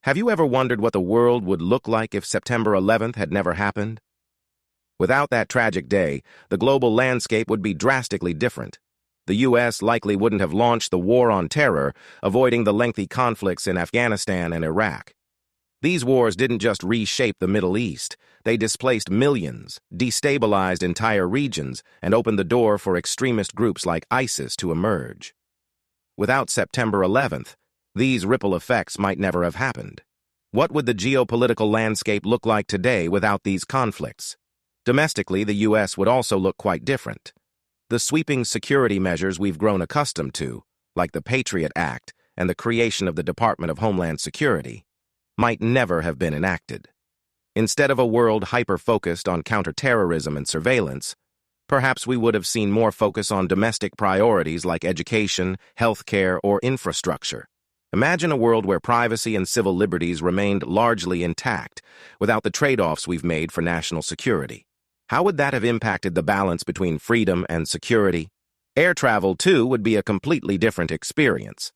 Have you ever wondered what the world would look like if September 11th had never happened? Without that tragic day, the global landscape would be drastically different. The U.S. likely wouldn't have launched the war on terror, avoiding the lengthy conflicts in Afghanistan and Iraq. These wars didn't just reshape the Middle East, they displaced millions, destabilized entire regions, and opened the door for extremist groups like ISIS to emerge. Without September 11th, these ripple effects might never have happened. What would the geopolitical landscape look like today without these conflicts? Domestically, the U.S. would also look quite different. The sweeping security measures we've grown accustomed to, like the Patriot Act and the creation of the Department of Homeland Security, might never have been enacted. Instead of a world hyper-focused on counter-terrorism and surveillance, perhaps we would have seen more focus on domestic priorities like education, healthcare, or infrastructure. Imagine a world where privacy and civil liberties remained largely intact, without the trade-offs we've made for national security. How would that have impacted the balance between freedom and security? Air travel, too, would be a completely different experience.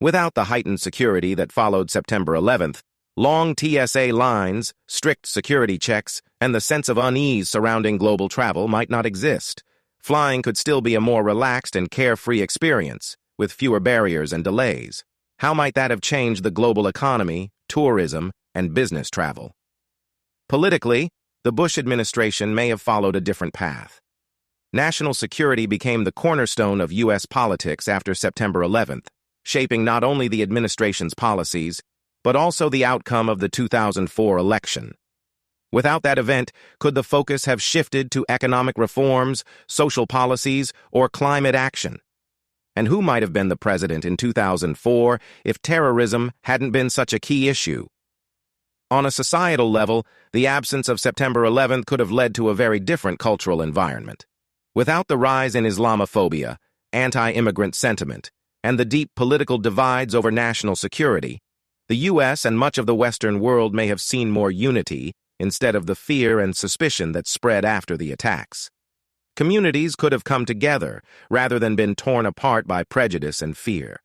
Without the heightened security that followed September 11th, long TSA lines, strict security checks, and the sense of unease surrounding global travel might not exist. Flying could still be a more relaxed and carefree experience, with fewer barriers and delays. How might that have changed the global economy, tourism, and business travel? Politically, the Bush administration may have followed a different path. National security became the cornerstone of U.S. politics after September 11th, shaping not only the administration's policies, but also the outcome of the 2004 election. Without that event, could the focus have shifted to economic reforms, social policies, or climate action? And who might have been the president in 2004 if terrorism hadn't been such a key issue? On a societal level, the absence of September 11th could have led to a very different cultural environment. Without the rise in Islamophobia, anti-immigrant sentiment, and the deep political divides over national security, the U.S. and much of the Western world may have seen more unity instead of the fear and suspicion that spread after the attacks. Communities could have come together rather than been torn apart by prejudice and fear.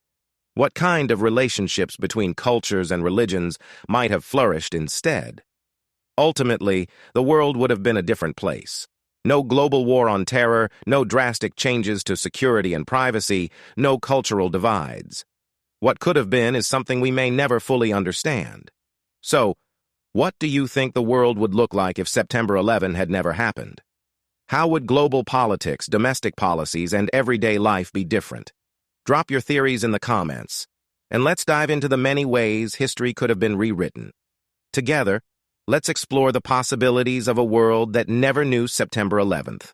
What kind of relationships between cultures and religions might have flourished instead? Ultimately, the world would have been a different place. No global war on terror, no drastic changes to security and privacy, no cultural divides. What could have been is something we may never fully understand. So, what do you think the world would look like if September 11 had never happened? How would global politics, domestic policies, and everyday life be different? Drop your theories in the comments, and let's dive into the many ways history could have been rewritten. Together, let's explore the possibilities of a world that never knew September 11th.